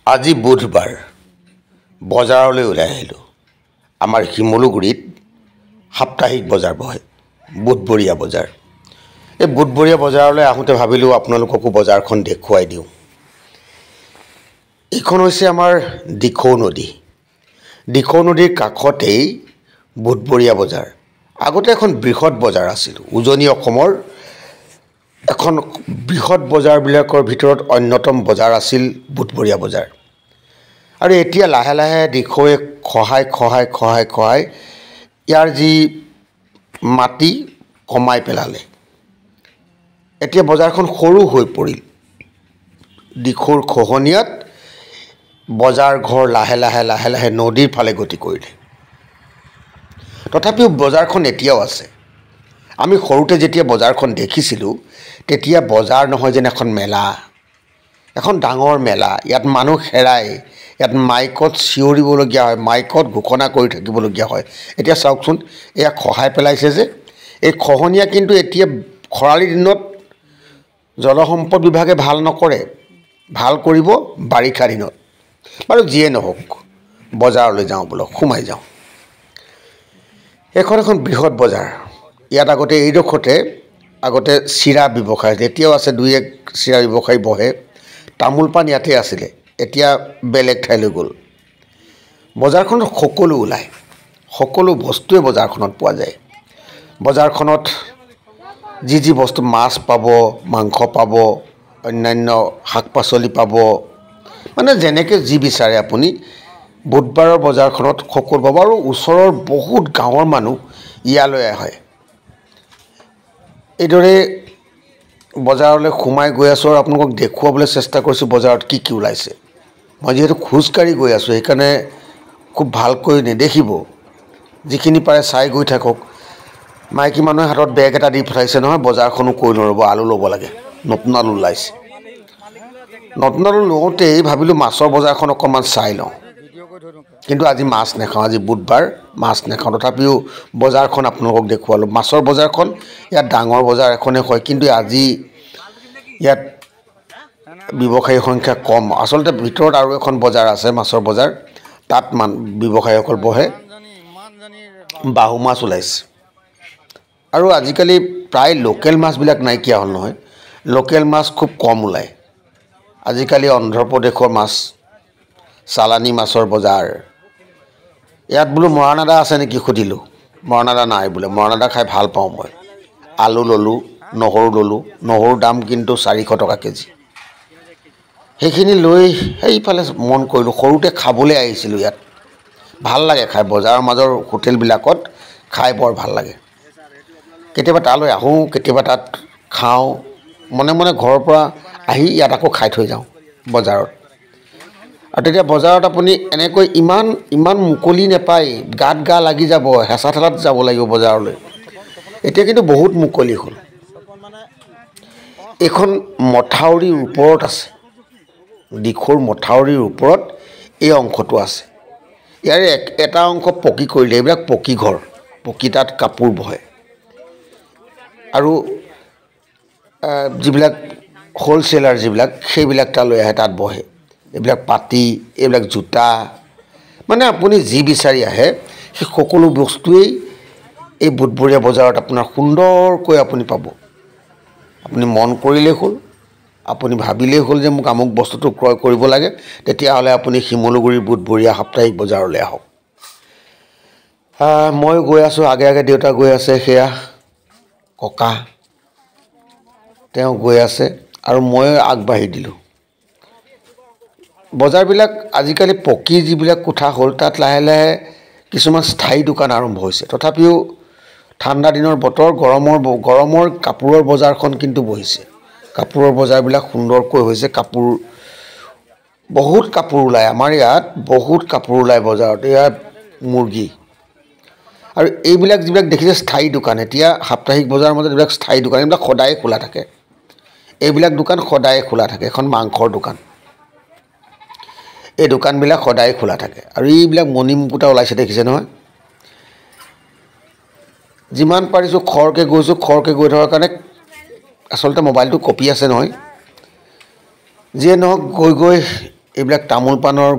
আজি বুধবাৰ বজাৰলৈ ওলাই আহিলোঁ। আমাৰ শিমলুগুৰিত সাপ্তাহিক বজাৰ বহে, বুধবৰীয়া বজাৰ। এই বুধবৰীয়া বজাৰলৈ আহোঁতে ভাবিলোঁ আপোনালোককো বজাৰখন দেখুৱাই দিওঁ। এইখন হৈছে আমাৰ দিখৌ নদী। দিখৌ নদীৰ কাষতেই বুধবৰীয়া বজাৰ। আগতে এখন বৃহৎ বজাৰ আছিল। উজনি অসমৰ এখন বৃহৎ বজাৰবিলাকৰ ভিতৰত অন্যতম বজাৰ আছিল বুধবৰীয়া বজাৰ। আৰু এতিয়া লাহে লাহে দিখৌৱে খহাই ইয়াৰ যি মাটি কমাই পেলালে। এতিয়া বজাৰখন সৰু হৈ পৰিল। দিখৌৰ খহনীয়াত বজাৰ ঘৰ লাহে লাহে নদীৰ ফালে গতি কৰিলে। তথাপিও বজাৰখন এতিয়াও আছে। আমি সৰুতে যেতিয়া বজাৰখন দেখিছিলোঁ তেতিয়া বজাৰ নহয় যেন এখন মেলা, এখন ডাঙৰ মেলা। ইয়াত মানুহ হেৰাই, ইয়াত মাইকত চিঞৰিবলগীয়া হয়, মাইকত ঘোষণা কৰি থাকিবলগীয়া হয়। এতিয়া চাওকচোন, এয়া খহাই পেলাইছে যে। এই খহনীয়া কিন্তু এতিয়া খৰালি দিনত জলসম্পদ বিভাগে ভাল নকৰে, ভাল কৰিব বাৰিষা দিনত। বাৰু যিয়ে নহওক, বজাৰলৈ যাওঁ বোলক, সোমাই যাওঁ। এইখন এখন বৃহৎ বজাৰ। ইয়াত আগতে এইডোখৰতে আগতে চিৰা ব্যৱসায়, এতিয়াও আছে, দুই এক চিৰা ব্যৱসায়ী বহে। তামোল পাণ ইয়াতে আছিলে, এতিয়া বেলেগ ঠাইলৈ গ'ল। বজাৰখনত সকলো ওলায়, সকলো বস্তুৱে বজাৰখনত পোৱা যায়। বজাৰখনত যি বস্তু, মাছ পাব, মাংস পাব, অন্যান্য শাক পাচলি পাব, মানে যেনেকৈ যি বিচাৰে আপুনি বুধবাৰৰ বজাৰখনত সকলো পাব। আৰু ওচৰৰ বহুত গাঁৱৰ মানুহ ইয়ালৈ আহে। এইদৰে বজাৰলৈ সোমাই গৈ আছোঁ আৰু আপোনালোকক দেখুৱাবলৈ চেষ্টা কৰিছোঁ বজাৰত কি কি ওলাইছে। মই যিহেতু খোজকাঢ়ি গৈ আছোঁ সেইকাৰণে খুব ভালকৈ নেদেখিব, যিখিনি পাৰে চাই গৈ থাকক। মাইকী মানুহে হাতত বেগ এটা দি পঠাইছে নহয়, বজাৰখনো কৈ নৰ'ব, আলু ল'ব লাগে। নতুন আলু ওলাইছে। নতুন আলু লওঁতেই ভাবিলোঁ মাছৰ বজাৰখন অকণমান চাই লওঁ, কিন্তু আজি মাছ নাখাওঁ, আজি বুধবাৰ, মাছ নাখাওঁ। তথাপিও বজাৰখন আপোনালোকক দেখুৱালোঁ। মাছৰ বজাৰখন ইয়াত ডাঙৰ বজাৰ এখনেই হয়, কিন্তু আজি ইয়াত ব্যৱসায়ীৰ সংখ্যা কম। আচলতে ভিতৰত আৰু এখন বজাৰ আছে, মাছৰ বজাৰ, তাত ব্যৱসায়ীসকল বহে। বাহু মাছ ওলাইছে। আৰু আজিকালি প্ৰায় লোকেল মাছবিলাক নাইকিয়া হ'ল নহয়, লোকেল মাছ খুব কম ওলায়। আজিকালি অন্ধ্ৰপ্ৰদেশৰ মাছ, চালানী মাছৰ বজাৰ। ইয়াত বোলো মৰাণাদা আছে নেকি সুধিলোঁ, মৰাণাদা নাই বোলে। মৰাণাদা খাই ভাল পাওঁ মই। আলু ল'লোঁ, নহৰু ল'লোঁ। নহৰুৰ দাম কিন্তু 400 টকা কেজি। সেইখিনি লৈ সেইফালে মন কৰিলোঁ। সৰুতে খাবলৈ আহিছিলোঁ ইয়াত, ভাল লাগে খাই। বজাৰৰ মাজৰ হোটেলবিলাকত খাই বৰ ভাল লাগে। কেতিয়াবা তালৈ আহোঁ, কেতিয়াবা তাত খাওঁ। মনে মনে ঘৰৰ পৰা আহি ইয়াত আকৌ খাই থৈ যাওঁ বজাৰত। আৰু তেতিয়া বজাৰত আপুনি এনেকৈ ইমান মুকলি নাপায়, গাত গা লাগি যাব, হেঁচা ঠেলাত যাব লাগিব বজাৰলৈ। এতিয়া কিন্তু বহুত মুকলি হ'ল। এইখন মথাউৰিৰ ওপৰত আছে, দিখৌৰ মথাউৰিৰ ওপৰত এই অংশটো আছে। ইয়াৰে এটা অংশ পকী কৰিলে, এইবিলাক পকী ঘৰ, পকী তাত কাপোৰ বহে। আৰু যিবিলাক হ'লচেলাৰ সেইবিলাক তালৈ আহে, তাত বহে। এইবিলাক পাতি, এইবিলাক জোতা, মানে আপুনি যি বিচাৰি আহে সেই সকলো বস্তুৱেই এই বুধবৰীয়া বজাৰত আপোনাৰ সুন্দৰকৈ আপুনি পাব। আপুনি মন কৰিলেই হ'ল, আপুনি ভাবিলেই হ'ল যে মোক আমুক বস্তুটো ক্ৰয় কৰিব লাগে, তেতিয়াহ'লে আপুনি শিমলুগুৰিৰ বুধবৰীয়া সাপ্তাহিক বজাৰলৈ আহক। মই গৈ আছোঁ, আগে আগে দেউতা গৈ আছে, সেয়া ককা, তেওঁ গৈ আছে আৰু মই আগবাঢ়ি দিলোঁ। বজাৰবিলাক আজিকালি পকী যিবিলাক কোঠা হ'ল, তাত লাহে লাহে কিছুমান স্থায়ী দোকান আৰম্ভ হৈছে। তথাপিও ঠাণ্ডা দিনৰ বতৰ, গৰমৰ কাপোৰৰ বজাৰখন কিন্তু বহিছে। কাপোৰৰ বজাৰবিলাক সুন্দৰকৈ হৈছে। বহুত কাপোৰ ওলায় আমাৰ ইয়াত, বহুত কাপোৰ ওলায় বজাৰত। ইয়াত মুৰ্গী আৰু এইবিলাক যিবিলাক দেখিছে স্থায়ী দোকান, এতিয়া সাপ্তাহিক বজাৰৰ মাজত এইবিলাক স্থায়ী দোকান, এইবিলাক সদায়ে খোলা থাকে। এইবিলাক দোকান সদায়ে খোলা থাকে। এখন মাংসৰ দোকান, এই দোকানবিলাক সদায়ে খোলা থাকে। আৰু এইবিলাক মণি মুকুতা ওলাইছে, দেখিছে নহয়। যিমান পাৰিছোঁ খৰকৈ গৈছোঁ, খৰকৈ গৈ থকাৰ কাৰণে আচলতে মোবাইলটো কপি আছে নহয়। যিয়ে নহওক, গৈ এইবিলাক তামোল পাণৰ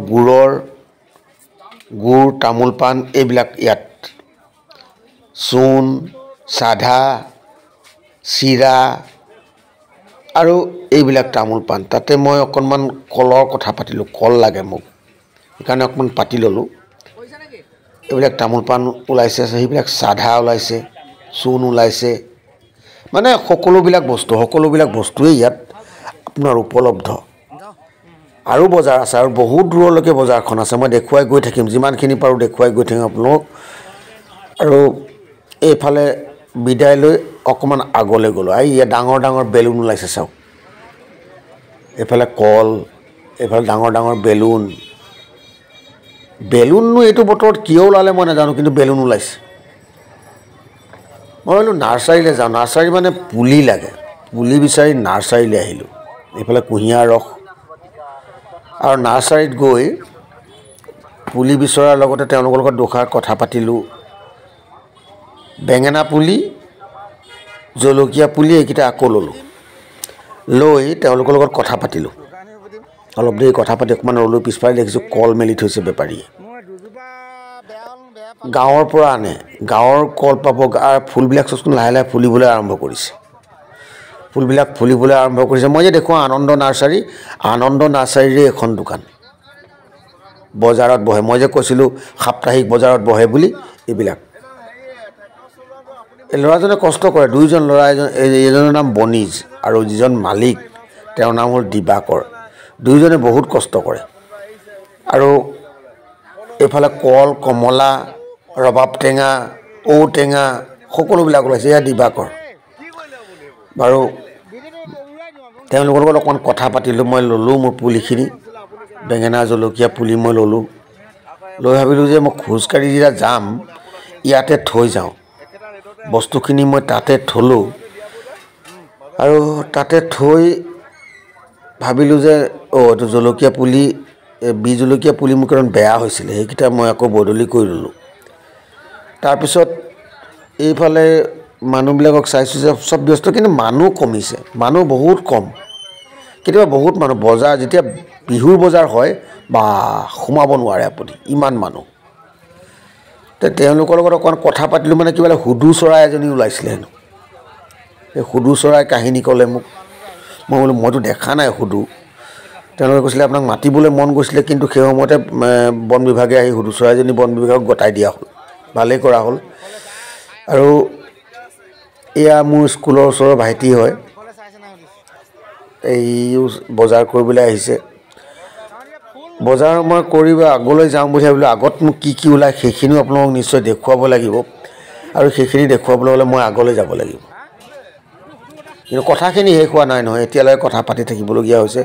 গুড় তামোল পাণ এইবিলাক ইয়াত চূণ চাধা চিৰা আৰু এইবিলাক তামোল পাণ তাতে মই অকণমান কলৰ কথা পাতিলোঁ কল লাগে মোক সেইকাৰণে অকণমান পাতি ল'লোঁ এইবিলাক তামোল পাণ ওলাইছে সেইবিলাক চাধা ওলাইছে চূণ ওলাইছে মানে সকলোবিলাক বস্তুৱেই ইয়াত আপোনাৰ উপলব্ধ আৰু বজাৰ আছে আৰু বহুত দূৰলৈকে বজাৰখন আছে মই দেখুৱাই গৈ থাকিম যিমানখিনি পাৰোঁ দেখুৱাই গৈ থাকিম আপোনালোকক আৰু এইফালে বিদায় লৈ অকণমান আগলৈ গ'লোঁ আৰু ইয়াত ডাঙৰ ডাঙৰ বেলুন ওলাইছে চাওক এইফালে কল এইফালে ডাঙৰ ডাঙৰ বেলুননো এইটো বতৰত কিয় ওলালে মই নাজানো কিন্তু বেলুন ওলাইছে মই বোলো নাৰ্চাৰীলৈ যাওঁ নাৰ্চাৰী মানে পুলি লাগে পুলি বিচাৰি নাৰ্চাৰীলৈ আহিলোঁ এইফালে কুঁহিয়াৰ ৰস আৰু নাৰ্চাৰীত গৈ পুলি বিচৰাৰ লগতে তেওঁলোকৰ লগত দুষাৰ কথা পাতিলোঁ বেঙেনা পুলি জলকীয়া পুলি এইকেইটা আকৌ ল'লোঁ লৈ তেওঁলোকৰ লগত কথা পাতিলোঁ অলপ দেৰি কথা পাতি অকণমান ৰ'লোঁ পিছফালে দেখিছোঁ কল মেলি থৈছে বেপাৰীয়ে গাঁৱৰ পৰা আনে গাঁৱৰ কল পাব আৰু ফুলবিলাক চোন লাহে লাহে ফুলিবলৈ আৰম্ভ কৰিছে মই যে দেখুৱাওঁ আনন্দ নাৰ্চাৰীৰে এখন দোকান বজাৰত বহে মই যে কৈছিলোঁ সাপ্তাহিক বজাৰত বহে বুলি এইবিলাক এই ল'ৰাজনে কষ্ট কৰে দুইজন ল'ৰা এজনৰ নাম বনিজ আৰু যিজন মালিক তেওঁৰ নাম হ'ল দিবাকৰ দুইজনে বহুত কষ্ট কৰে আৰু এইফালে কল কমলা ৰবাব টেঙা ঔটেঙা সকলোবিলাক ওলাইছে এয়া দিবাকৰ বাৰু তেওঁলোকৰ লগত অকণমান কথা পাতিলোঁ মই ল'লোঁ মোৰ পুলিখিনি বেঙেনা জলকীয়া পুলি মই ল'লোঁ লৈ ভাবিলোঁ যে মই খোজকাঢ়ি যেতিয়া যাম ইয়াতে থৈ যাওঁ বস্তুখিনি মই তাতে থলোঁ আৰু তাতে থৈ ভাবিলোঁ যে এইটো জলকীয়া পুলি বীজ জলকীয়া পুলি মোৰ কাৰণ বেয়া হৈছিলে সেইকেইটা মই আকৌ বদলি কৰি ল'লোঁ তাৰপিছত এইফালে মানুহবিলাকক চাইছোঁ যে চব ব্যস্ত কিন্তু মানুহ কমিছে মানুহ বহুত কম কেতিয়াবা বহুত মানুহ বজাৰ যেতিয়া বিহুৰ বজাৰ হয় বা সোমাব নোৱাৰে আপুনি ইমান মানুহ তেওঁলোকৰ লগত অকণমান কথা পাতিলোঁ মানে কিবা হুদু চৰাই এজনী ওলাইছিলে হেনো এই হুদু চৰাই কাহিনী ক'লে মোক মই বোলো মইতো দেখা নাই হুদু তেওঁলোকে কৈছিলে আপোনাক মাতিবলৈ মন গৈছিলে কিন্তু সেই সময়তে বন বিভাগে আহি হুদু চৰাইজনী বন বিভাগক গতাই দিয়া হ'ল ভালেই কৰা হ'ল আৰু এয়া মোৰ স্কুলৰ ওচৰৰ ভাইটি হয় এই বজাৰ কৰিবলৈ আহিছে বজাৰ মই কৰিব আগলৈ যাওঁ বুলি ভাবিলোঁ আগত মোক কি ওলায় সেইখিনিও আপোনালোকক নিশ্চয় দেখুৱাব লাগিব আৰু সেইখিনি দেখুৱাবলৈ হ'লে মই আগলৈ যাব লাগিব কিন্তু কথাখিনি শেষ হোৱা নাই নহয় এতিয়ালৈকে কথা পাতি থাকিবলগীয়া হৈছে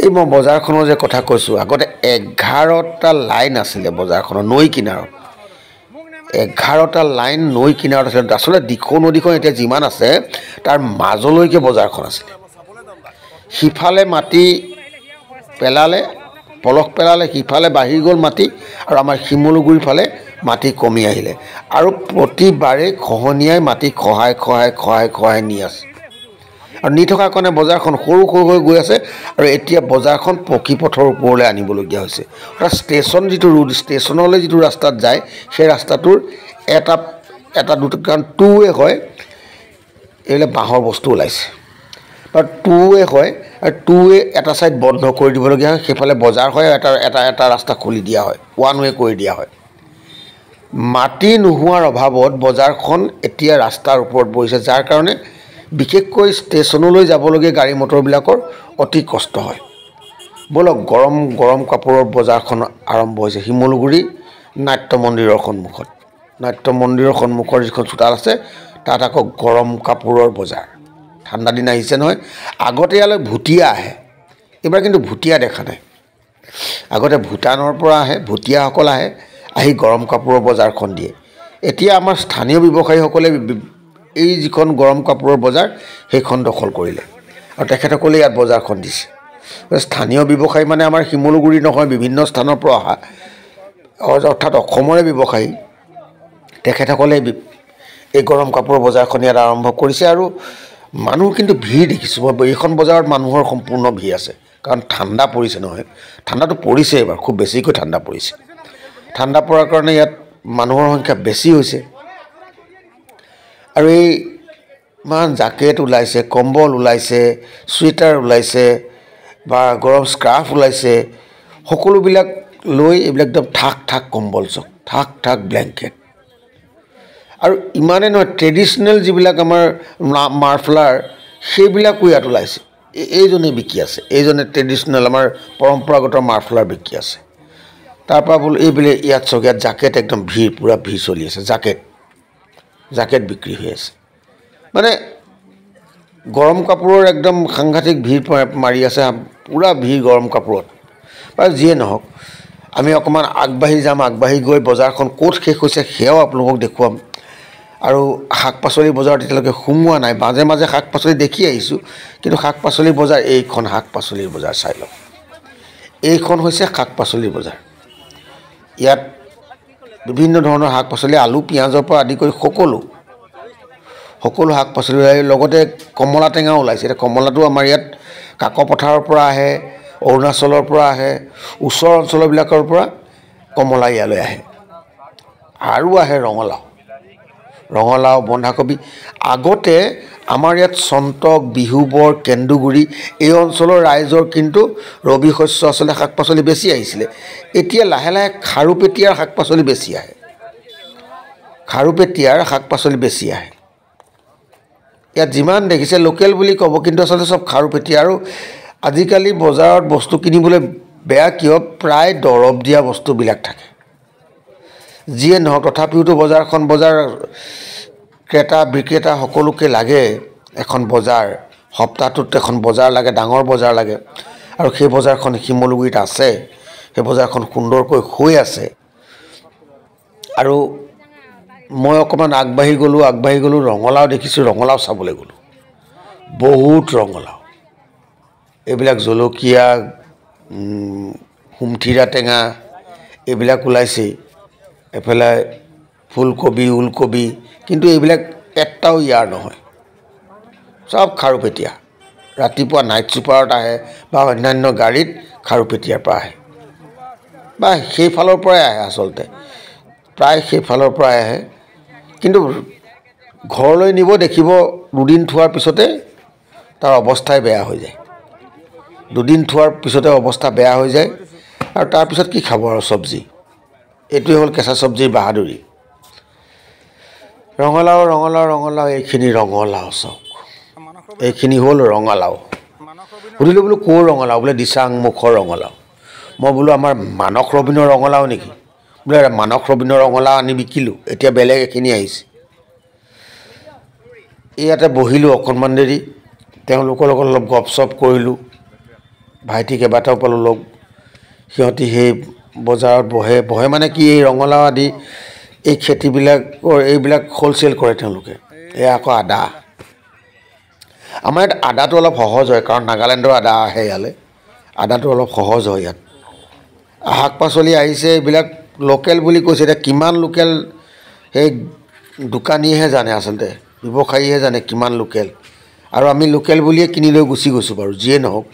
এই মই বজাৰখনৰ যে কথা কৈছোঁ আগতে 11টা লাইন আছিলে বজাৰখনৰ নৈ কিনাৰত 11টা লাইন নৈ কিনাৰত আছিলে আচলতে দিখৌ নদীখন এতিয়া যিমান আছে তাৰ মাজলৈকে বজাৰখন আছিলে সিফালে মাটি পেলালে পলস পেলালে সিফালে বাঢ়ি গ'ল মাটি আৰু আমাৰ শিমলুগুৰিৰ ফালে মাটি কমি আহিলে আৰু প্ৰতিবাৰে খহনীয়াই মাটি খহাই নি আছে আৰু নি থকাৰ কাৰণে বজাৰখন সৰু হৈ গৈ আছে আৰু এতিয়া বজাৰখন পকী পথৰ ওপৰলৈ আনিবলগীয়া হৈছে অৰ্থাৎ ষ্টেচনলৈ যিটো ৰাস্তাত যায় সেই ৰাস্তাটোৰ এটা দুটা কাৰণ টু ৱে হয় এইবিলাক বাঁহৰ বস্তু ওলাইছে আৰু টু ৱে হয় আৰু টু ৱে এটা ছাইড বন্ধ কৰি দিবলগীয়া হয় সেইফালে বজাৰ হয় এটা ৰাস্তা খুলি দিয়া হয় ওৱান ৱে কৰি দিয়া হয় মাটি নোহোৱাৰ অভাৱত বজাৰখন এতিয়া ৰাস্তাৰ ওপৰত বহিছে যাৰ কাৰণে বিশেষকৈ ষ্টেচনলৈ যাবলগীয়া গাড়ী মটৰবিলাকৰ অতি কষ্ট হয় বলক গৰম কাপোৰৰ বজাৰখন আৰম্ভ হৈছে শিমলুগুৰি নাট্য মন্দিৰৰ সন্মুখৰ যিখন চোতাল আছে তাত আকৌ গৰম কাপোৰৰ বজাৰ ঠাণ্ডা দিন আহিছে নহয় আগতে ইয়ালৈ ভুটীয়া আহে এইবাৰ কিন্তু ভুটীয়া দেখা নাই আগতে ভূটানৰ পৰা আহে ভুটীয়াসকল আহি গৰম কাপোৰৰ বজাৰখন দিয়ে এতিয়া আমাৰ স্থানীয় ব্যৱসায়ীসকলে এই যিখন গৰম কাপোৰৰ বজাৰ সেইখন দখল কৰিলে আৰু তেখেতসকলে ইয়াত বজাৰখন দিছে স্থানীয় ব্যৱসায়ী মানে আমাৰ শিমলুগুৰি নহয় বিভিন্ন স্থানৰ পৰা অহা অৰ্থাৎ অসমৰে ব্যৱসায়ী তেখেতসকলে এই গৰম কাপোৰৰ বজাৰখন ইয়াত আৰম্ভ কৰিছে আৰু মানুহ কিন্তু ভিৰ দেখিছোঁ মই এইখন বজাৰত মানুহৰ সম্পূৰ্ণ ভিৰ আছে কাৰণ ঠাণ্ডা পৰিছে নহয়, ঠাণ্ডাটো পৰিছে এইবাৰ, খুব বেছিকৈ ঠাণ্ডা পৰিছে। ঠাণ্ডা পৰাৰ কাৰণে ইয়াত মানুহৰ সংখ্যা বেছি হৈছে। আৰু এই ইমান জাকেট ওলাইছে, কম্বল ওলাইছে, চুৱেটাৰ ওলাইছে বা গৰম স্কাৰ্ফ ওলাইছে, সকলোবিলাক লৈ এইবিলাক একদম ঠাক ঠাক কম্বল চব, ঠাক ঠাক ব্লেংকেট। আৰু ইমানেই নহয়, ট্ৰেডিশ্যনেল যিবিলাক আমাৰ মাৰ্ফলাৰ সেইবিলাকো ইয়াত ওলাইছে। এইজনে বিকি আছে, এইজনে ট্ৰেডিশ্যনেল আমাৰ পৰম্পৰাগত মাৰ্ফলাৰ বিকি আছে। তাৰপৰা বোলো এইবিলাক ইয়াত চাওক, ইয়াত জাকেট একদম ভিৰ, পূৰা ভিৰ চলি আছে, জাকেট বিক্ৰী হৈ আছে। মানে গৰম কাপোৰৰ একদম সাংঘাতিক ভিৰ মাৰি আছে, পূৰা ভিৰ গৰম কাপোৰত। বাৰু যিয়ে নহওক, আমি অকণমান আগবাঢ়ি যাম, আগবাঢ়ি গৈ বজাৰখন ক'ত শেষ হৈছে সেয়াও আপোনালোকক দেখুৱাম। আৰু শাক পাচলি বজাৰত এতিয়ালৈকে সোমোৱা নাই, মাজে মাজে শাক পাচলি দেখি আহিছোঁ, কিন্তু শাক পাচলিৰ বজাৰ, এইখন শাক পাচলিৰ বজাৰ চাই লওক। এইখন হৈছে শাক পাচলিৰ বজাৰ। ইয়াত বিভিন্ন ধৰণৰ শাক পাচলি, আলু পিঁয়াজৰ পৰা আদি কৰি সকলো শাক পাচলি ওলাই, লগতে কমলা টেঙাও ওলাইছে। এতিয়া কমলাটো আমাৰ ইয়াত কাকপথাৰৰ পৰা আহে, অৰুণাচলৰ পৰা আহে, ওচৰ অঞ্চলবিলাকৰ পৰা কমলা ইয়ালৈ আহে। আৰু আহে ৰঙালাও, বন্ধাকবি। আগতে আমাৰ ইয়াত চন্তক, বিহুবৰ, কেন্দুগুৰি এই অঞ্চলৰ ৰাইজৰ কিন্তু ৰবি শস্য আচলতে শাক পাচলি বেছি আহিছিলে। এতিয়া লাহে লাহে খাৰুপেটীয়াৰ শাক পাচলি বেছি আহে। ইয়াত যিমান দেখিছে লোকেল বুলি ক'ব, কিন্তু আচলতে চব খাৰুপেটীয়া। আৰু আজিকালি বজাৰত বস্তু কিনিবলৈ বেয়া কিয়, প্ৰায় দৰৱ দিয়া বস্তুবিলাক থাকে। যিয়ে নহওক, তথাপিওতো বজাৰ ক্ৰেতা বিক্ৰেতা সকলোকে লাগে এখন বজাৰ, সপ্তাহটোত এখন বজাৰ লাগে, ডাঙৰ বজাৰ লাগে। আৰু সেই বজাৰখন শিমলুগুৰিত আছে, সেই বজাৰখন সুন্দৰকৈ হৈ আছে। আৰু মই অকণমান আগবাঢ়ি গ'লোঁ, ৰঙালাও দেখিছোঁ, ৰঙালাও চাবলৈ গ'লোঁ, বহুত ৰঙালাও। এইবিলাক জলকীয়া, সুমথিৰা টেঙা এইবিলাক ওলাইছেই। এফালে ফুলকবি, ওলকবি, কিন্তু এইবিলাক এটাও ইয়াৰ নহয়, চব খাৰুপেটীয়া। ৰাতিপুৱা নাইট ছুপাৰত আহে বা অন্যান্য গাড়ীত খাৰুপেটীয়াৰ পৰা আহে, বা সেইফালৰ পৰাই আহে, আচলতে প্ৰায় সেইফালৰ পৰাই আহে। কিন্তু ঘৰলৈ নিব দেখিব, দুদিন থোৱাৰ পিছতে তাৰ অৱস্থাই বেয়া হৈ যায়। আৰু তাৰপিছত কি খাব আৰু চব্জি। এইটোৱে হ'ল কেঁচা চব্জিৰ বাহাদুৰি। ৰঙালাও, এইখিনি ৰঙালাও চাওক, এইখিনি হ'ল ৰঙালাও। সুধিলোঁ বোলো ক'ৰ ৰঙালাও, বোলে দিচাং মুখৰ ৰঙালাও। মই বোলো আমাৰ মানস ৰবিনৰ ৰঙালাও নেকি, বোলে মানস ৰবিনৰ ৰঙালাও আনি বিকিলোঁ, এতিয়া বেলেগ এখিনি আহিছে। ইয়াতে বহিলোঁ অকণমান দেৰি, তেওঁলোকৰ লগত অলপ গপচপ কৰিলোঁ। ভাইটি কেইবাটাও পালোঁ লগ, সিহঁতি সেই বজাৰত বহে মানে কি, এই ৰঙালাও আদি এই এইবিলাক হ'লচেল কৰে তেওঁলোকে। এয়া আকৌ আদা, আমাৰ ইয়াত আদাটো অলপ সহজ হয়, কাৰণ নাগালেণ্ডৰ আদা আহে ইয়ালৈ, আদাটো অলপ সহজ হয় ইয়াত। শাক পাচলি আহিছে, এইবিলাক লোকেল বুলি কৈছে। এতিয়া কিমান লোকেল সেই দোকানীয়েহে জানে, আচলতে ব্যৱসায়ীহে জানে কিমান লোকেল। আৰু আমি লোকেল বুলিয়ে কিনি লৈ গুচি গৈছোঁ বাৰু। যিয়ে নহওক,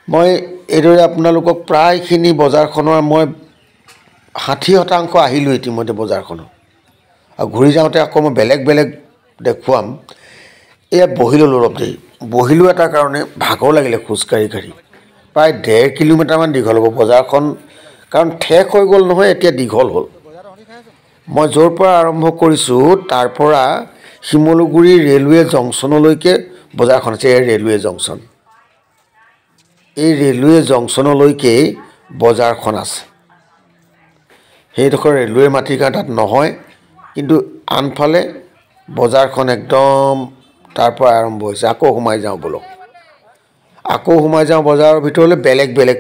মই এইদৰে আপোনালোকক প্ৰায়খিনি বজাৰখনৰ মই 60% আহিলোঁ ইতিমধ্যে বজাৰখনত। আৰু ঘূৰি যাওঁতে আকৌ মই বেলেগ দেখুৱাম। এয়া বহি ল'লোঁ অলপ দেৰি, বহিলোঁ এটা কাৰণে, ভাগৰ লাগিলে খোজকাঢ়ি প্ৰায় 1.5 কিলোমিটাৰমান দীঘল হ'ব বজাৰখন, কাৰণ ঠেক হৈ গ'ল নহয়, এতিয়া দীঘল হ'ল। মই য'ৰ পৰা আৰম্ভ কৰিছোঁ তাৰ পৰা শিমলুগুৰি ৰেলৱে জংচনলৈকে বজাৰখন আছে। এই ৰেলৱে জংচনলৈকেই বজাৰখন আছে। সেইডোখৰ ৰেলৱে মাটিৰ কাৰণে তাত নহয়, কিন্তু আনফালে বজাৰখন একদম তাৰ পৰা আৰম্ভ হৈছে। আকৌ সোমাই যাওঁ ব'লক, বজাৰৰ ভিতৰলৈ, বেলেগ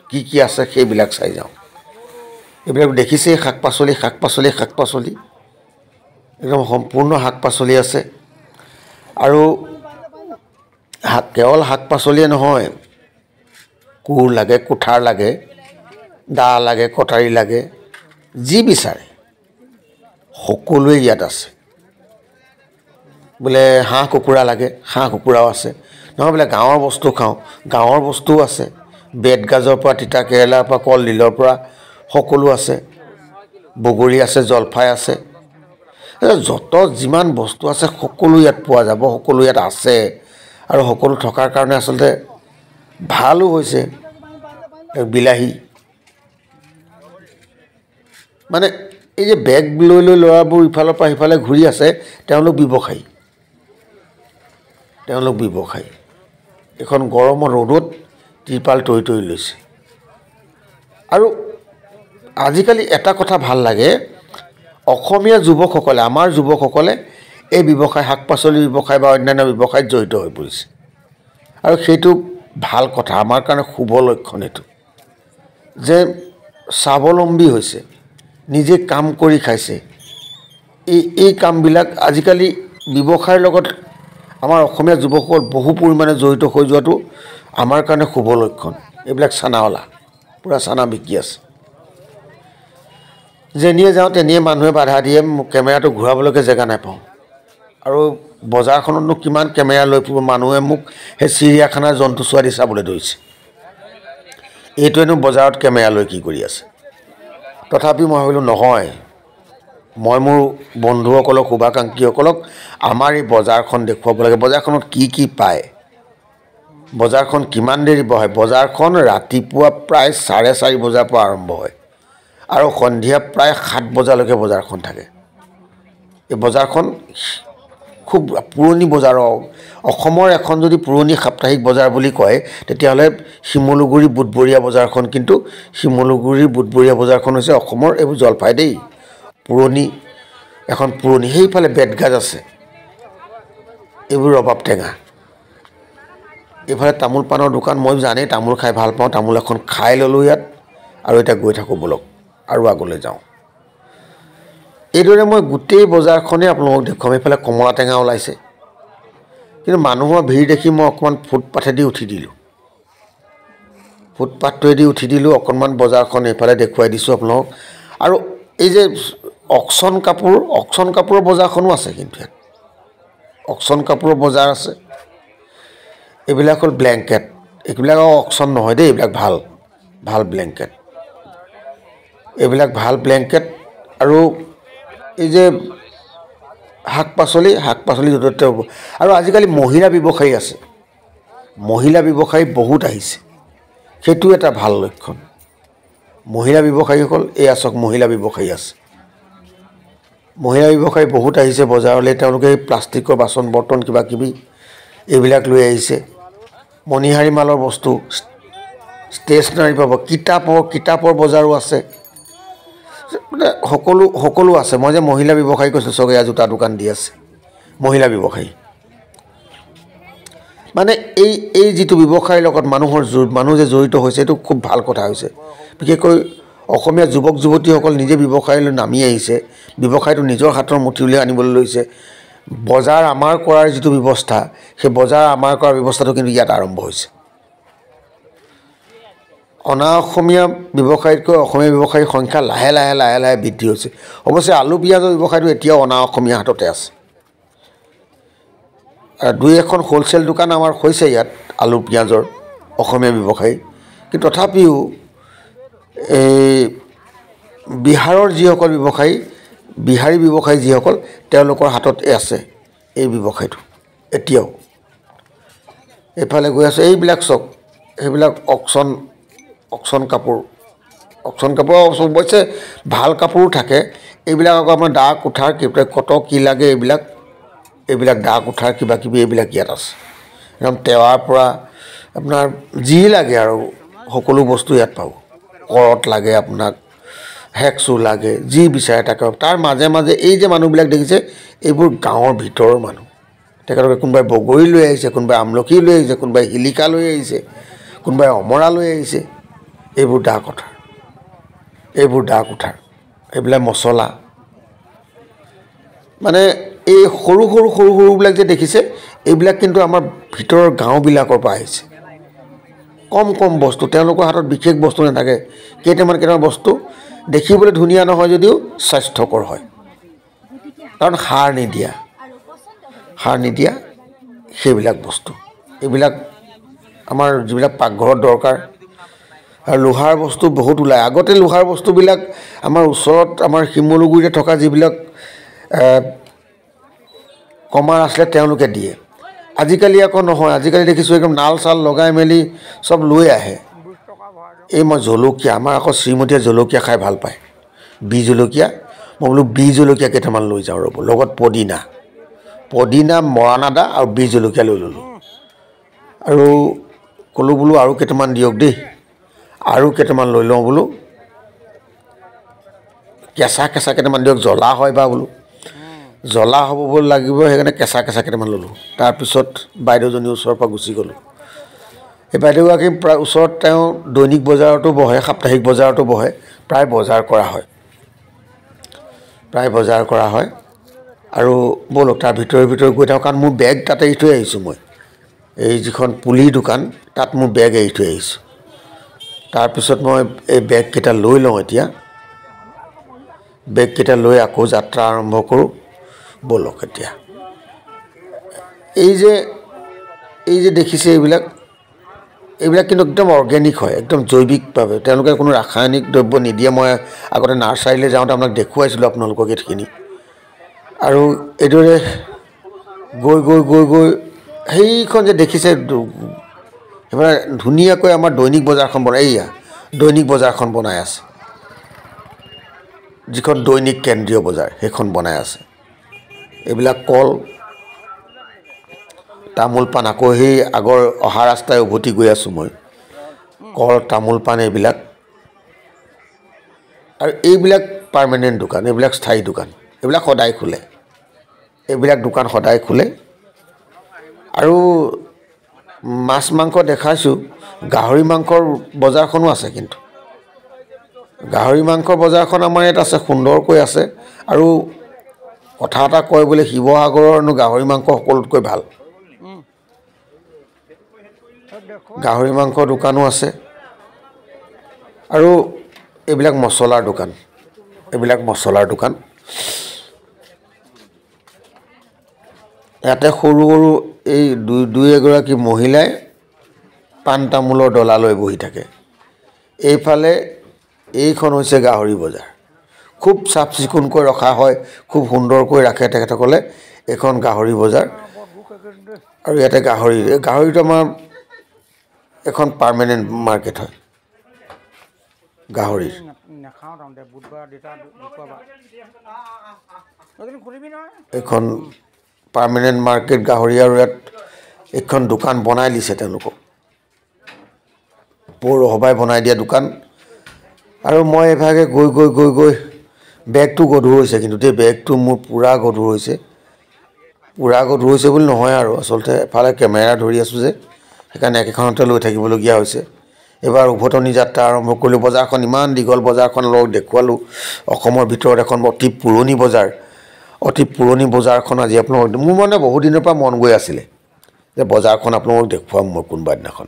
কি আছে সেইবিলাক চাই যাওঁ। এইবিলাক দেখিছেই, শাক পাচলি, একদম সম্পূৰ্ণ শাক পাচলি আছে। আৰু কেৱল শাক পাচলিয়ে নহয়, কোৰ লাগে, কুঠাৰ লাগে, দা লাগে, কটাৰী লাগে, যি বিচাৰে সকলোৱে ইয়াত আছে। বোলে হাঁহ কুকুৰা লাগে, হাঁহ কুকুৰাও আছে, নহয় বোলে গাঁৱৰ বস্তু খাওঁ, গাঁৱৰ বস্তুও আছে, বেতগাজৰ পৰা তিতা কেৰেলাৰ পৰা কলডিলৰ পৰা সকলো আছে, বগৰী আছে, জলফাই আছে, যত যিমান বস্তু আছে সকলো ইয়াত পোৱা যাব, সকলো ইয়াত আছে। আৰু সকলো থকাৰ কাৰণে আচলতে ভালো হৈছে। বিলাহী মানে এই যে বেগ লৈ লৈ ল'ৰাবোৰ ইফালৰ পৰা সিফালে ঘূৰি আছে, তেওঁলোক ব্যৱসায়ী। এখন গৰমৰ ৰ'দত ত্ৰিপাল তৰি তৰি লৈছে। আৰু আজিকালি এটা কথা ভাল লাগে, অসমীয়া যুৱকসকলে, আমাৰ যুৱকসকলে এই ব্যৱসায়, শাক পাচলিৰ ব্যৱসায় বা অন্যান্য ব্যৱসায়ত জড়িত হৈ পৰিছে। আৰু সেইটো ভাল কথা, আমাৰ কাৰণে শুভ লক্ষণ। এইটো যে স্বাৱলম্বী হৈছে, নিজে কাম কৰি খাইছে। এই কামবিলাক আজিকালি ব্যৱসায়ৰ লগত আমাৰ অসমীয়া যুৱকসকল বহু পৰিমাণে জড়িত হৈ যোৱাটো আমাৰ কাৰণে শুভ লক্ষণ। এইবিলাক চানাৱালা পূৰা চানা বিকি আছে, যেনিয়ে যাওঁ তেনিয়ে মানুহে বাধা দিয়ে, কেমেৰাটো ঘূৰাবলৈকে জেগা নাপাওঁ। আৰু বজাৰখনতনো কিমান কেমেৰা লৈ ফুৰিব, মানুহে মোক সেই চিৰিয়াখানাৰ জন্তু ছোৱালী চাবলৈ ধৰিছে। এইটোৱেনো বজাৰত কেমেৰা লৈ কি কৰি আছে। তথাপি মই ভাবিলোঁ নহয়, মই মোৰ বন্ধুসকলক, শুভাকাংক্ষীসকলক আমাৰ এই বজাৰখন দেখুৱাব লাগে। বজাৰখনত কি কি পায়, বজাৰখন কিমান দেৰি বহে। বজাৰখন ৰাতিপুৱা প্ৰায় 4:30 বজাৰ পৰা আৰম্ভ হয় আৰু সন্ধিয়া প্ৰায় 7 বজালৈকে বজাৰখন থাকে। এই বজাৰখন খুব পুৰণি বজাৰ। অসমৰ এখন যদি পুৰণি সাপ্তাহিক বজাৰ বুলি কয়, তেতিয়াহ'লে শিমলুগুৰি বুধবৰীয়া বজাৰখন, কিন্তু শিমলুগুৰি বুধবৰীয়া বজাৰখন হৈছে অসমৰ এইবোৰ জলফাই দেই, পুৰণি এখন পুৰণি। সেইফালে বেতগাজ আছে, এইবোৰ ৰবাব টেঙা। এইফালে তামোল পাণৰ দোকান, মই জানেই তামোল খাই ভাল পাওঁ, তামোল এখন খাই ল'লোঁ ইয়াত। আৰু এতিয়া গৈ থাকোঁ ব'লক আৰু আগলৈ যাওঁ। এইদৰে মই গোটেই বজাৰখনেই আপোনালোকক দেখুৱাম। এইফালে কমলা টেঙা ওলাইছে, কিন্তু মানুহৰ ভিৰ দেখি মই অকণমান ফুটপাথেদি উঠি দিলোঁ। ফুটপাথটোৱেদি উঠি দিলোঁ, অকণমান বজাৰখন এইফালে দেখুৱাই দিছোঁ আপোনালোকক। আৰু এই যে অকচন কাপোৰৰ বজাৰখনো আছে, কিন্তু ইয়াত অকচন কাপোৰৰ বজাৰ আছে। এইবিলাক হ'ল ব্লেংকেট, এইবিলাক অকচন নহয় দেই, এইবিলাক ভাল ভাল ব্লেংকেট, এইবিলাক ভাল ব্লেংকেট। আৰু এই যে শাক পাচলি য'তে হ'ব। আৰু আজিকালি মহিলা ব্যৱসায়ী আছে, মহিলা ব্যৱসায়ী বহুত আহিছে, সেইটো এটা ভাল লক্ষণ। মহিলা ব্যৱসায়ীসকল এয়া চাওক, মহিলা ব্যৱসায়ী আছে, মহিলা ব্যৱসায়ী বহুত আহিছে বজাৰলৈ। তেওঁলোকে প্লাষ্টিকৰ বাচন বৰ্তন কিবা কিবি এইবিলাক লৈ আহিছে। মণিহাৰী মালৰ বস্তু, ষ্টেচনাৰী পাব, কিতাপৰ বজাৰো আছে, মানে সকলো আছে। মই যে মহিলা ব্যৱসায়ী কৈছোঁ, চাওক এয়া জোতা দোকান দি আছে, মহিলা ব্যৱসায়ী। মানে এই যিটো ব্যৱসায়ৰ লগত মানুহ যে জড়িত হৈছে, এইটো খুব ভাল কথা হৈছে। বিশেষকৈ অসমীয়া যুৱক যুৱতীসকল নিজে ব্যৱসায়লৈ নামি আহিছে, ব্যৱসায়টো নিজৰ হাতৰ মুঠিলৈ আনিবলৈ লৈছে। বজাৰ আমাৰ কৰাৰ যিটো ব্যৱস্থা, সেই বজাৰ আমাৰ কৰাৰ ব্যৱস্থাটো কিন্তু ইয়াত আৰম্ভ হৈছে। অনা অসমীয়া ব্যৱসায়ীতকৈ অসমীয়া ব্যৱসায়ীৰ সংখ্যা লাহে লাহে বৃদ্ধি হৈছে। অৱশ্যে আলু পিঁয়াজৰ ব্যৱসায়টো এতিয়াও অনা অসমীয়া হাততে আছে। দুই এখন হ'লচেল দোকান আমাৰ হৈছে ইয়াত আলু পিঁয়াজৰ, অসমীয়া ব্যৱসায়ী। কিন্তু তথাপিও এই বিহাৰৰ যিসকল ব্যৱসায়ী, বিহাৰী ব্যৱসায়ী যিসকল, তেওঁলোকৰ হাতত আছে এই ব্যৱসায়টো এতিয়াও। এইফালে গৈ আছোঁ, এইবিলাক চাওক, সেইবিলাক অকচন কাপোৰ অৱশ্যে ভাল কাপোৰো থাকে। এইবিলাক আকৌ আপোনাৰ দা কুঠাৰ কত কি লাগে, এইবিলাক দা কুঠাৰ কিবা কিবি এইবিলাক ইয়াত আছে। একদম টেৱাৰ পৰা আপোনাৰ যি লাগে আৰু সকলো বস্তু ইয়াত পাব। কৰট লাগে আপোনাক, হেকচু লাগে, যি বিচাৰে তাকে। তাৰ মাজে মাজে এই যে মানুহবিলাক দেখিছে, এইবোৰ গাঁৱৰ ভিতৰৰ মানুহ। তেখেতলোকে কোনোবাই বগৰী লৈ আহিছে, কোনোবাই আমলখি লৈ আহিছে, কোনোবাই শিলিখা লৈ আহিছে, কোনোবাই অমৰা লৈ আহিছে। এইবোৰ দা কুঠাৰ, এইবিলাক মচলা। মানে এই সৰুবিলাক যে দেখিছে, এইবিলাক কিন্তু আমাৰ ভিতৰৰ গাঁওবিলাকৰ পৰা আহিছে। কম বস্তু, তেওঁলোকৰ হাতত বিশেষ বস্তু নাথাকে। কেইটামান বস্তু দেখিবলৈ ধুনীয়া নহয় যদিও স্বাস্থ্যকৰ হয়, কাৰণ সাৰ নিদিয়া সেইবিলাক বস্তু। এইবিলাক আমাৰ যিবিলাক পাকঘৰত দৰকাৰ আৰু লোহাৰ বস্তু বহুত ওলায় আগতে লোহাৰ বস্তুবিলাক আমাৰ ওচৰত আমাৰ শিমলুগুৰিতে থকা যিবিলাক কমাৰ আছিলে তেওঁলোকে দিয়ে আজিকালি আকৌ নহয় আজিকালি দেখিছোঁ একদম নাল চাল লগাই মেলি চব লৈ আহে এই মই জলকীয়া আমাৰ আকৌ শ্ৰীমতীয়ে জলকীয়া খাই ভাল পায় বি জলকীয়া মই বোলো বি জলকীয়া কেইটামান লৈ যাওঁ ৰ'ব লগত পদিনা মৰাণ আদা আৰু বি জলকীয়া লৈ ল'লোঁ আৰু ক'লোঁ বোলো আৰু কেইটামান দিয়ক দেই আৰু কেইটামান লৈ লওঁ বোলো কেঁচা কেইটামান দিয়ক জ্বলা হয় বা বোলো জ্বলা হ'ব বুলি লাগিব সেইকাৰণে কেঁচা কেইটামান ল'লোঁ তাৰপিছত বাইদেউজনীৰ ওচৰৰ পৰা গুচি গ'লোঁ এই বাইদেউগৰাকী প্ৰায় ওচৰত তেওঁ দৈনিক বজাৰতো বহে সাপ্তাহিক বজাৰতো বহে প্ৰায় বজাৰ কৰা হয় আৰু ব'লক তাৰ ভিতৰে গৈ থাকক কাৰণ মোৰ বেগ তাতে এৰি থৈ আহিছোঁ মই এই যিখন পুলিৰ দোকান তাত মোৰ বেগ এৰি থৈ আহিছোঁ তাৰপিছত মই এই বেগকেইটা লৈ লওঁ এতিয়া বেগকেইটা লৈ আকৌ যাত্ৰা আৰম্ভ কৰোঁ ব'লক এতিয়া এই যে দেখিছে এইবিলাক কিন্তু একদম অৰ্গেনিক হয় একদম জৈৱিকভাৱে তেওঁলোকে কোনো ৰাসায়নিক দ্ৰব্য নিদিয়ে মই আগতে নাৰ্চাৰীলৈ যাওঁতে আপোনাক দেখুৱাইছিলোঁ আপোনালোকক এইখিনি আৰু এইদৰে গৈ সেইখন যে দেখিছে সেইফালে ধুনীয়াকৈ আমাৰ দৈনিক বজাৰখন বনাই আছে যিখন দৈনিক কেন্দ্ৰীয় বজাৰ সেইখন বনাই আছে এইবিলাক কল তামোল পাণ আকৌ সেই আগৰ অহা ৰাস্তাই উভতি গৈ আছোঁ মই কল তামোল পাণ এইবিলাক আৰু এইবিলাক পাৰ্মানেণ্ট দোকান এইবিলাক স্থায়ী দোকান এইবিলাক সদায় খোলে আৰু মাছ মাংস দেখাইছোঁ গাহৰি মাংসৰ বজাৰখনো আছে কিন্তু গাহৰি মাংসৰ বজাৰখন আমাৰ ইয়াত আছে সুন্দৰকৈ আছে আৰু কথা এটা কয় বোলে শিৱসাগৰৰনো গাহৰি মাংস সকলোতকৈ ভাল গাহৰি মাংসৰ দোকানো আছে আৰু এইবিলাক মছলাৰ দোকান ইয়াতে সৰু এই দুই এগৰাকী মহিলাই পাণ তামোলৰ ডলা লৈ বহি থাকে এইফালে এইখন হৈছে গাহৰি বজাৰ খুব চাফ চিকুণকৈ ৰখা হয় খুব সুন্দৰকৈ ৰাখে তেখেতসকলে এইখন গাহৰি বজাৰ আৰু ইয়াতে গাহৰিটো আমাৰ এখন পাৰ্মানেণ্ট মাৰ্কেট হয় গাহৰিৰ এইখন পাৰ্মানেণ্ট মাৰ্কেট গাহৰি আৰু ইয়াত এইখন দোকান বনাই দিছে তেওঁলোকক পৌৰসভাই বনাই দিয়া দোকান আৰু মই এভাগে গৈ বেগটো গধুৰ হৈছে কিন্তু দেই বেগটো মোৰ পূৰা গধুৰ হৈছে বুলি নহয় আৰু আচলতে এফালে কেমেৰা ধৰি আছোঁ যে সেইকাৰণে একেখনতে লৈ থাকিবলগীয়া হৈছে এইবাৰ উভতনি যাত্ৰা আৰম্ভ কৰিলোঁ বজাৰখন ইমান দীঘল বজাৰখন দেখুৱালোঁ অসমৰ ভিতৰত এখন অতি পুৰণি বজাৰখন আজি আপোনালোকক মোৰ মানে বহুত দিনৰ পৰা মন গৈ আছিলে যে বজাৰখন আপোনালোকক দেখুৱাম মই কোনোবা দিনাখন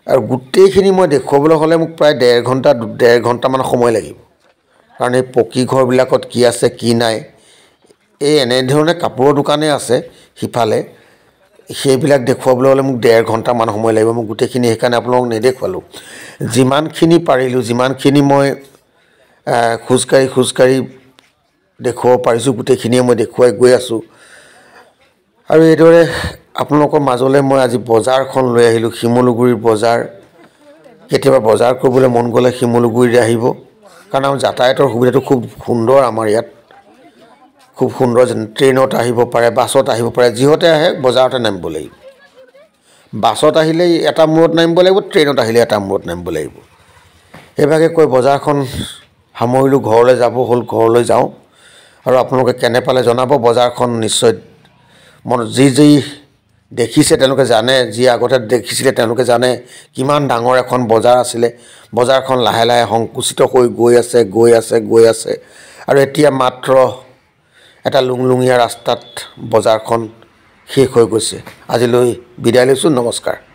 আৰু গোটেইখিনি মই দেখুৱাবলৈ হ'লে মোক প্ৰায় ডেৰ ঘণ্টামান সময় লাগিব কাৰণ এই পকী ঘৰবিলাকত কি আছে কি নাই এই এনেধৰণে কাপোৰৰ দোকানেই আছে সিফালে সেইবিলাক দেখুৱাবলৈ হ'লে মোক ডেৰ ঘণ্টামান সময় লাগিব মই গোটেইখিনি সেইকাৰণে আপোনালোকক নেদেখুৱালোঁ যিমানখিনি পাৰিলোঁ যিমানখিনি মই খোজকাঢ়ি দেখুৱাব পাৰিছোঁ গোটেইখিনিয়ে মই দেখুৱাই গৈ আছোঁ আৰু এইদৰে আপোনালোকৰ মাজলৈ মই আজি বজাৰখন লৈ আহিলোঁ শিমলুগুৰিৰ বজাৰ কেতিয়াবা বজাৰ কৰিবলৈ মন গ'লে শিমলুগুৰিলৈ আহিব কাৰণ আমাৰ যাতায়াতৰ সুবিধাটো খুব সুন্দৰ আমাৰ ইয়াত খুব সুন্দৰ যেন ট্ৰেইনত আহিব পাৰে বাছত আহিব পাৰে যিহতে আহে বজাৰতে নামিব লাগিব বাছত আহিলে এটা মূৰত নামিব লাগিব ট্ৰেইনত আহিলে এটা মূৰত নামিব লাগিব এইভাগে কৈ বজাৰখন সামৰিলোঁ ঘৰলৈ যাওঁ আৰু আপোনালোকে কেনে পালে জনাব বজাৰখন নিশ্চয় যি দেখিছে তেওঁলোকে জানে যি আগতে দেখিছিলে তেওঁলোকে জানে কিমান ডাঙৰ এখন বজাৰ আছিলে বজাৰখন লাহে লাহে সংকুচিত হৈ গৈ আছে আৰু এতিয়া মাত্ৰ এটা লুংলুঙীয়া ৰাস্তাত বজাৰখন শেষ হৈ গৈছে আজিলৈ বিদায় লৈছোঁ নমস্কাৰ